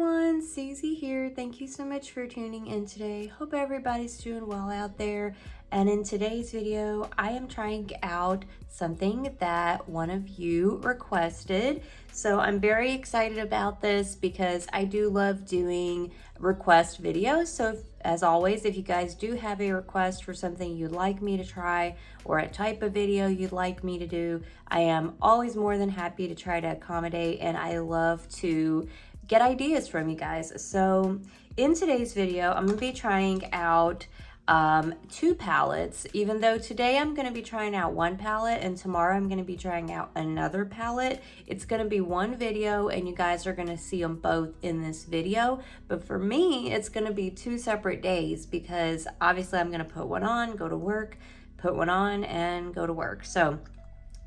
everyone, Susie here. Thank you so much for tuning in today. Hope everybody's doing well out there. And in today's video, I am trying out something that one of you requested. So I'm very excited about this because I do love doing request videos. So as always, if you guys do have a request for something you'd like me to try or a type of video you'd like me to do, I am always more than happy to try to accommodate, and I love to get ideas from you guys. So in today's video, I'm gonna be trying out two palettes, even though today I'm going to be trying out one palette and tomorrow I'm going to be trying out another palette. It's going to be one video and you guys are going to see them both in this video. But for me, it's going to be two separate days because obviously I'm going to put one on, go to work, put one on and go to work. So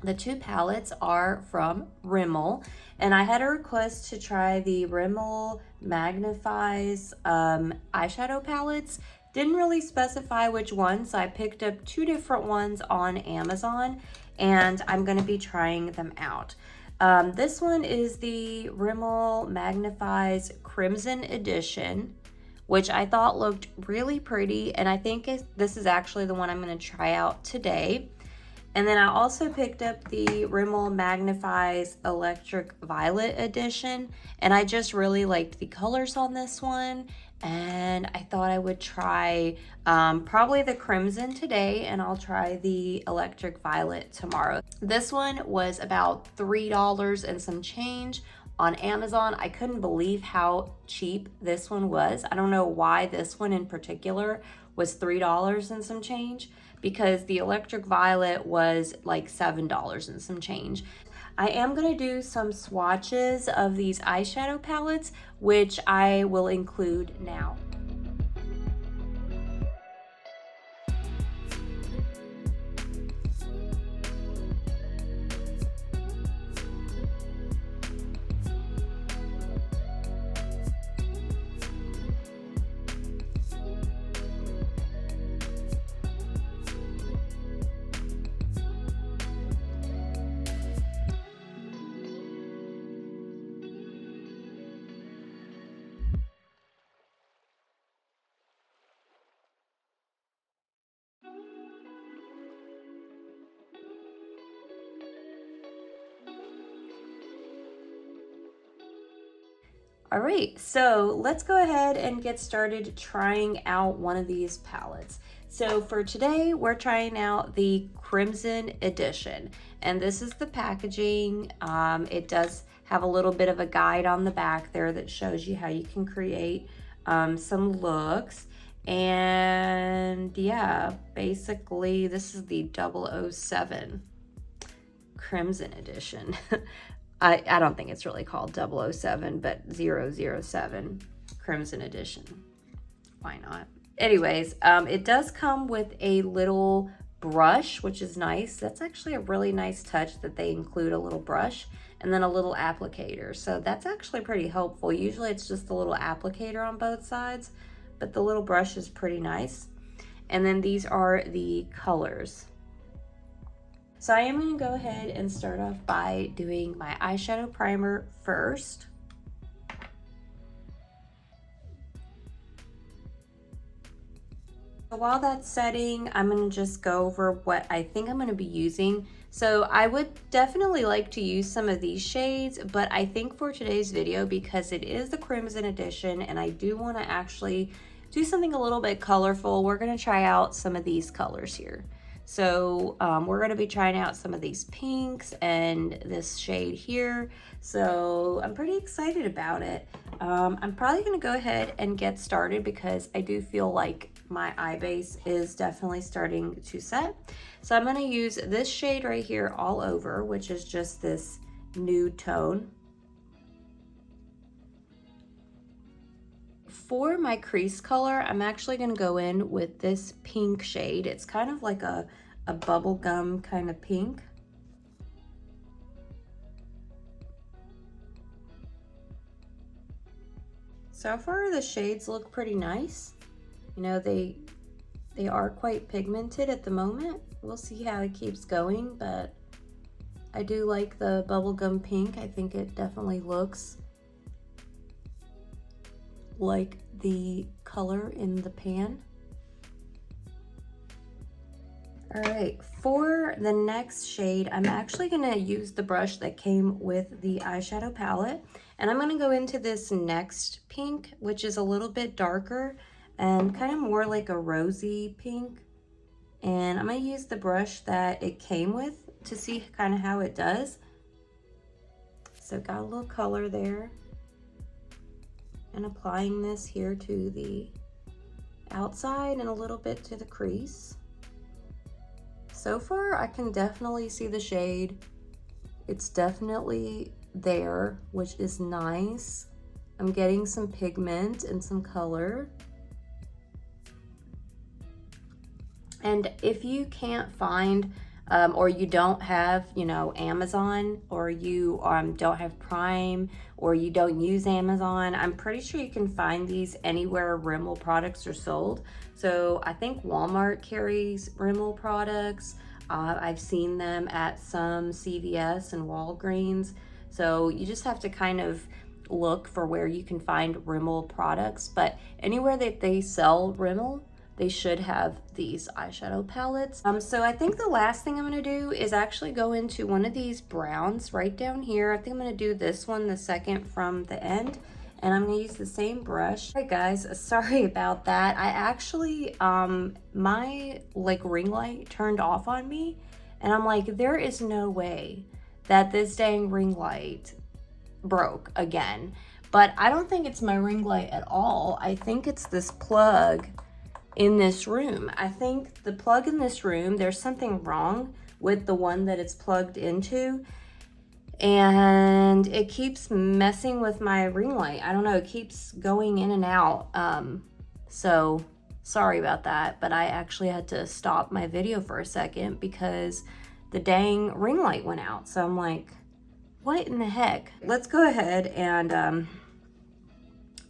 the two palettes are from Rimmel, and I had a request to try the Rimmel Magnif'eyes eyeshadow palettes. Didn't really specify which ones, so I picked up two different ones on Amazon, and I'm going to be trying them out. This one is the Rimmel Magnif'eyes Crimson Edition, which I thought looked really pretty, and I think this is actually the one I'm going to try out today. And then I also picked up the Rimmel Magnif'eyes Electric Violet Edition, and I just really liked the colors on this one, and I thought I would try probably the Crimson today, and I'll try the Electric Violet tomorrow. This one was about $3 and some change on Amazon. I couldn't believe how cheap this one was. I don't know why this one in particular was $3 and some change, because the Electric Violet was like $7 and some change. I am going to do some swatches of these eyeshadow palettes, which I will include now. All right, so let's go ahead and get started trying out one of these palettes. So for today, we're trying out the Crimson Edition, and this is the packaging. It does have a little bit of a guide on the back there that shows you how you can create some looks. And yeah, basically this is the 007 Crimson Edition. I don't think it's really called 007, but 007 Crimson Edition. Why not? Anyways, it does come with a little brush, which is nice. That's actually a really nice touch that they include a little brush and then a little applicator. So that's actually pretty helpful. Usually it's just a little applicator on both sides, but the little brush is pretty nice. And then these are the colors. So I am going to go ahead and start off by doing my eyeshadow primer first. So while that's setting, I'm going to just go over what I think I'm going to be using. So I would definitely like to use some of these shades, but I think for today's video, because it is the Crimson Edition and I do want to actually do something a little bit colorful, we're going to try out some of these colors here. So we're going to be trying out some of these pinks and this shade here. So I'm pretty excited about it. I'm probably going to go ahead and get started because I do feel like my eye base is definitely starting to set. So I'm going to use this shade right here all over, which is just this nude tone. For my crease color, I'm actually going to go in with this pink shade. It's kind of like a bubblegum kind of pink. So far the shades look pretty nice. You know, they are quite pigmented at the moment. We'll see how it keeps going, but I do like the bubblegum pink. I think it definitely looks like the color in the pan. All right, for the next shade, I'm actually gonna use the brush that came with the eyeshadow palette, and I'm gonna go into this next pink, which is a little bit darker and kind of more like a rosy pink. And I'm gonna use the brush that it came with to see kind of how it does. So got a little color there. And applying this here to the outside and a little bit to the crease. So far, I can definitely see the shade. It's definitely there, which is nice. I'm getting some pigment and some color. And if you can't find or you don't have, you know, Amazon, or you don't have Prime, or you don't use Amazon, I'm pretty sure you can find these anywhere Rimmel products are sold. So I think Walmart carries Rimmel products. I've seen them at some CVS and Walgreens. So you just have to kind of look for where you can find Rimmel products. But anywhere that they sell Rimmel, they should have these eyeshadow palettes. So I think the last thing I'm gonna do is actually go into one of these browns right down here. I think I'm gonna do this one, the second from the end, and I'm gonna use the same brush. All right guys, sorry about that. I actually, my like ring light turned off on me, and I'm like, there is no way that this dang ring light broke again. But I don't think it's my ring light at all. I think it's this plug in this room. I think the plug in this room, there's something wrong with the one that it's plugged into, and it keeps messing with my ring light. I don't know, it keeps going in and out. So sorry about that, but I actually had to stop my video for a second because the dang ring light went out. So I'm like, what in the heck? Let's go ahead and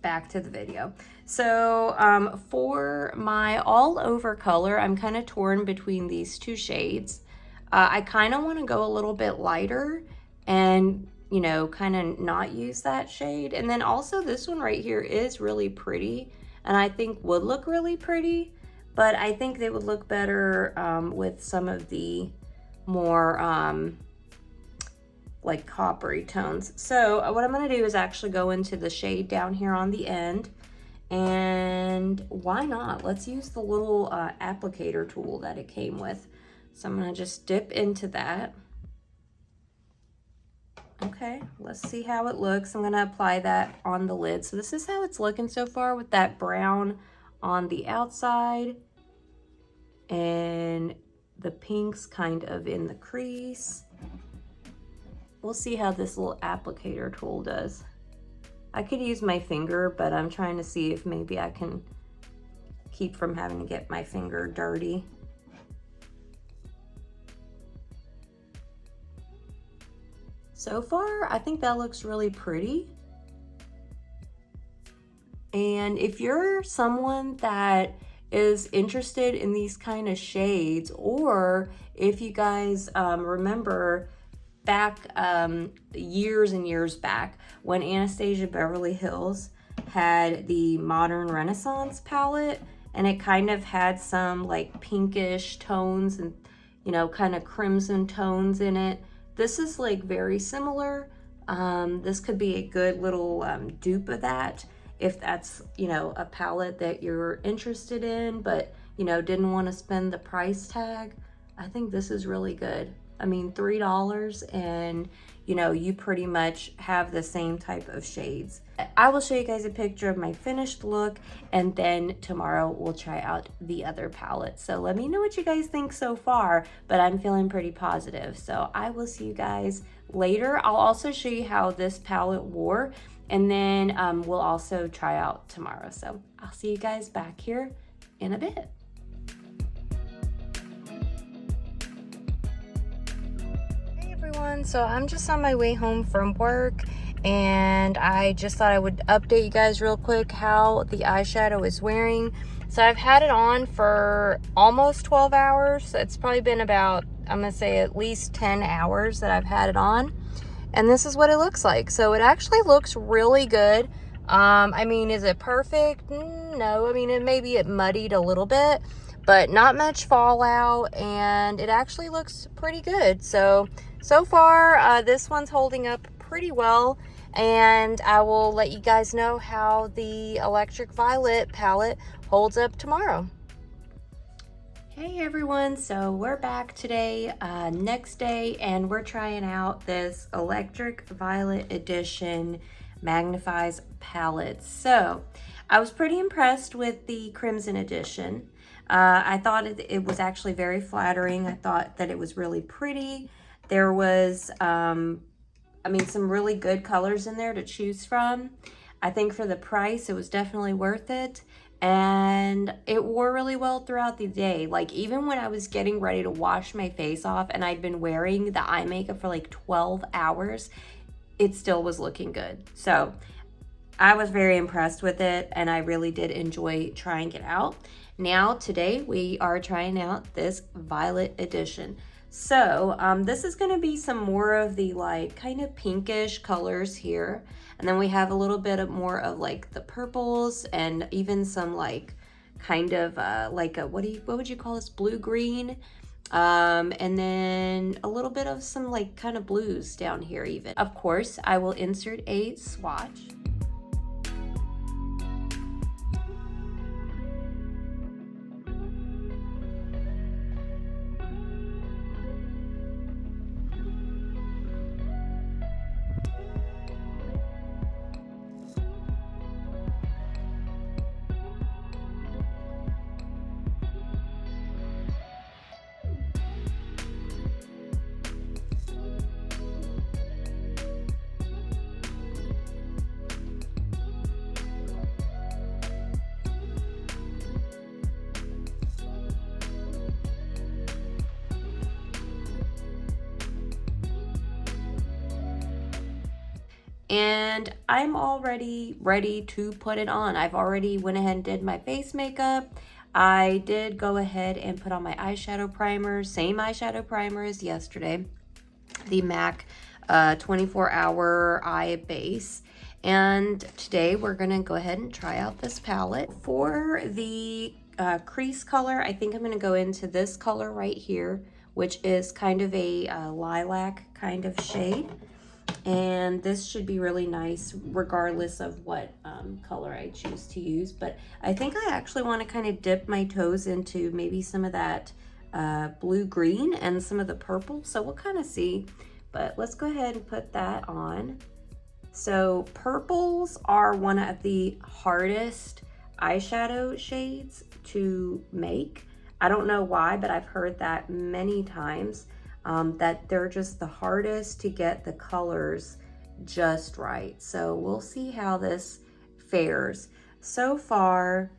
back to the video. So for my all over color, I'm kind of torn between these two shades. I kind of want to go a little bit lighter and, you know, kind of not use that shade. And then also this one right here is really pretty, and I think would look really pretty, but I think they would look better with some of the more like coppery tones. So what I'm going to do is actually go into the shade down here on the end. And why not? Let's use the little applicator tool that it came with. So I'm gonna just dip into that. Okay, let's see how it looks. I'm gonna apply that on the lid. So this is how it's looking so far, with that brown on the outside and the pinks kind of in the crease. We'll see how this little applicator tool does. I could use my finger, but I'm trying to see if maybe I can keep from having to get my finger dirty. So far, I think that looks really pretty. And if you're someone that is interested in these kind of shades, or if you guys remember back years and years back when Anastasia Beverly Hills had the Modern Renaissance palette, and it kind of had some like pinkish tones and, you know, kind of crimson tones in it. This is like very similar. This could be a good little dupe of that if that's, you know, a palette that you're interested in, but, you know, didn't want to spend the price tag. I think this is really good. I mean, $3, and, you know, you pretty much have the same type of shades. I will show you guys a picture of my finished look, and then tomorrow we'll try out the other palette. So let me know what you guys think so far, but I'm feeling pretty positive. So I will see you guys later. I'll also show you how this palette wore, and then we'll also try out tomorrow. So I'll see you guys back here in a bit. So I'm just on my way home from work, and I just thought I would update you guys real quick how the eyeshadow is wearing. So I've had it on for almost 12 hours. It's probably been about, I'm gonna say at least 10 hours that I've had it on, and this is what it looks like. So it actually looks really good. I mean, is it perfect? No. I mean, it muddied a little bit, but not much fallout, and it actually looks pretty good. So far, this one's holding up pretty well, and I will let you guys know how the Electric Violet palette holds up tomorrow. Hey everyone, so we're back today, next day, and we're trying out this Electric Violet Edition Magnif'eyes palette. So I was pretty impressed with the Crimson Edition. I thought it was actually very flattering. I thought that it was really pretty. There was, I mean, some really good colors in there to choose from. I think for the price, it was definitely worth it. And it wore really well throughout the day. Like, even when I was getting ready to wash my face off and I'd been wearing the eye makeup for like 12 hours, it still was looking good. So I was very impressed with it, and I really did enjoy trying it out. Now, today we are trying out this Violet Edition. So this is going to be some more of the like kind of pinkish colors here. And then we have a little bit more of like the purples, and even some like kind of like a, what would you call this, blue-green? And then a little bit of some like kind of blues down here even. Of course, I will insert a swatch. And I'm already ready to put it on. I've already went ahead and did my face makeup. I did go ahead and put on my eyeshadow primer, same eyeshadow primer as yesterday, the MAC 24-hour eye base. And today we're gonna go ahead and try out this palette. For the crease color, I think I'm gonna go into this color right here, which is kind of a lilac kind of shade. And this should be really nice regardless of what color I choose to use. But I think I actually want to kind of dip my toes into maybe some of that blue-green and some of the purple. So we'll kind of see. But let's go ahead and put that on. So purples are one of the hardest eyeshadow shades to make. I don't know why, but I've heard that many times. That they're just the hardest to get the colors just right. So we'll see how this fares. So far,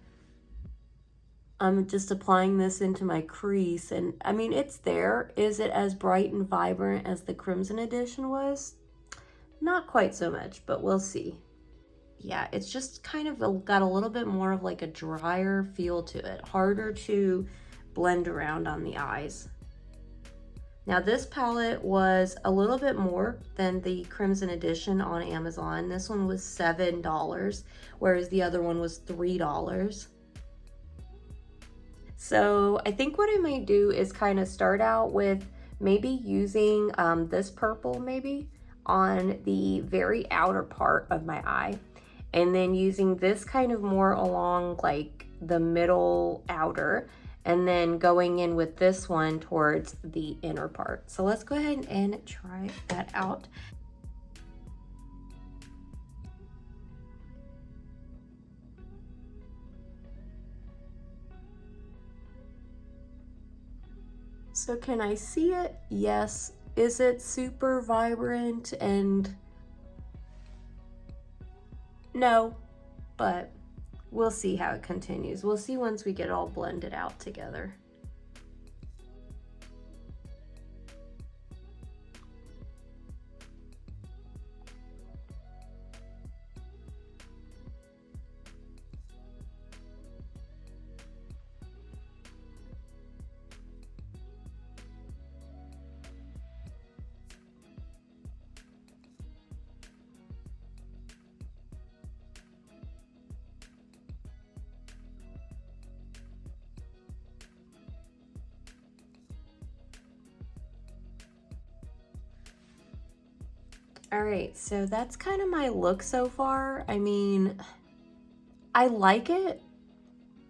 I'm just applying this into my crease, and I mean, it's there. Is it as bright and vibrant as the Crimson Edition was? Not quite so much, but we'll see. Yeah, it's just kind of got a little bit more of like a drier feel to it, harder to blend around on the eyes. Now this palette was a little bit more than the Crimson Edition on Amazon. This one was $7, whereas the other one was $3. So I think what I might do is kind of start out with maybe using this purple maybe on the very outer part of my eye, and then using this kind of more along like the middle outer, and then going in with this one towards the inner part. So let's go ahead and try that out. So can I see it? Yes. Is it super vibrant? And no, but we'll see how it continues. We'll see once we get all blended out together. All right, so that's kind of my look so far. I mean, I like it.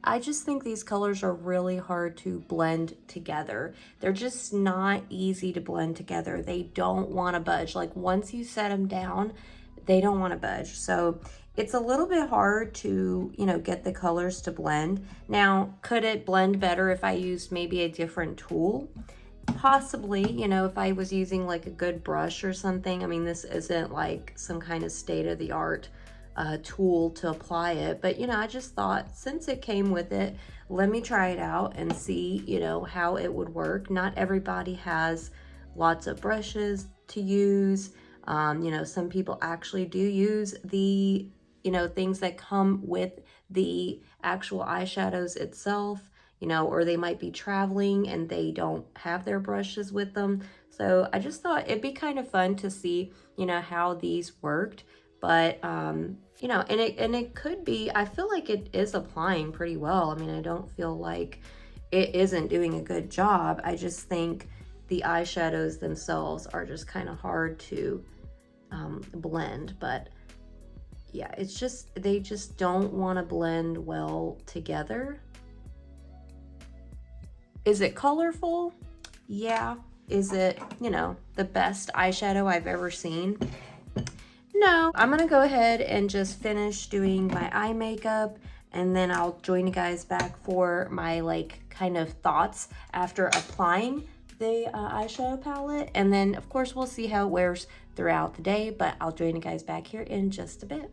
I just think these colors are really hard to blend together. They're just not easy to blend together. They don't want to budge. Like once you set them down, they don't want to budge. So it's a little bit hard to, you know, get the colors to blend. Now, could it blend better if I used maybe a different tool? Possibly, you know, if I was using like a good brush or something. I mean, this isn't like some kind of state-of-the-art tool to apply it, but you know, I just thought since it came with it, let me try it out and see, you know, how it would work. Not everybody has lots of brushes to use. You know, some people actually do use the, you know, things that come with the actual eyeshadows itself, you know, or they might be traveling and they don't have their brushes with them. So I just thought it'd be kind of fun to see, you know, how these worked. But you know, and it could be, I feel like it is applying pretty well. I mean, I don't feel like it isn't doing a good job. I just think the eyeshadows themselves are just kind of hard to blend. But yeah, it's just, they just don't want to blend well together. Is it colorful? Yeah. Is it, you know, the best eyeshadow I've ever seen? No. I'm gonna go ahead and just finish doing my eye makeup, and then I'll join you guys back for my like kind of thoughts after applying the eyeshadow palette. And then of course we'll see how it wears throughout the day, but I'll join you guys back here in just a bit.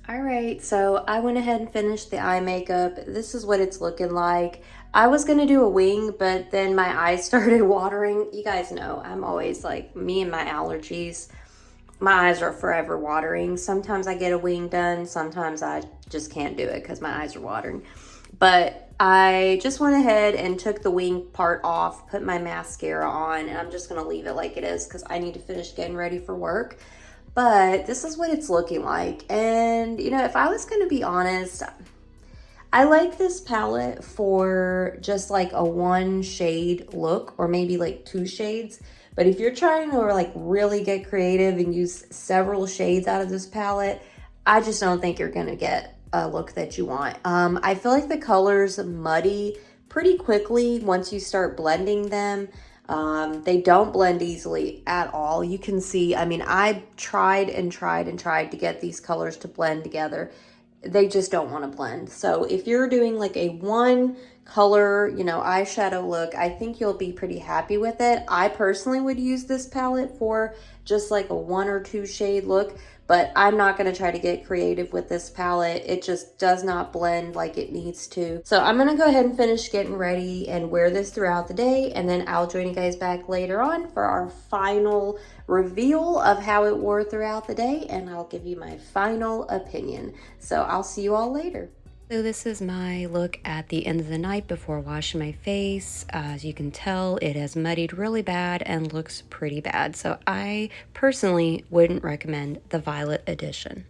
All right, so I went ahead and finished the eye makeup. This is what it's looking like. I was gonna do a wing, but then my eyes started watering. You guys know, I'm always like, me and my allergies, my eyes are forever watering. Sometimes I get a wing done, sometimes I just can't do it because my eyes are watering. But I just went ahead and took the wing part off, put my mascara on, and I'm just gonna leave it like it is because I need to finish getting ready for work. But this is what it's looking like. And you know, if I was gonna be honest, I like this palette for just like a one shade look, or maybe like 2 shades. But if you're trying to like really get creative and use several shades out of this palette, I just don't think you're gonna get a look that you want. I feel like the colors muddy pretty quickly once you start blending them. They don't blend easily at all. You can see, I mean, I tried and tried and tried to get these colors to blend together. They just don't want to blend. So if you're doing like a one color, you know, eyeshadow look, I think you'll be pretty happy with it. I personally would use this palette for just like a 1 or 2 shade look, but I'm not going to try to get creative with this palette. It just does not blend like it needs to. So I'm going to go ahead and finish getting ready and wear this throughout the day, and then I'll join you guys back later on for our final reveal of how it wore throughout the day, and I'll give you my final opinion. So I'll see you all later. So this is my look at the end of the night before washing my face. As you can tell, it has muddied really bad and looks pretty bad. So I personally wouldn't recommend the Violet edition.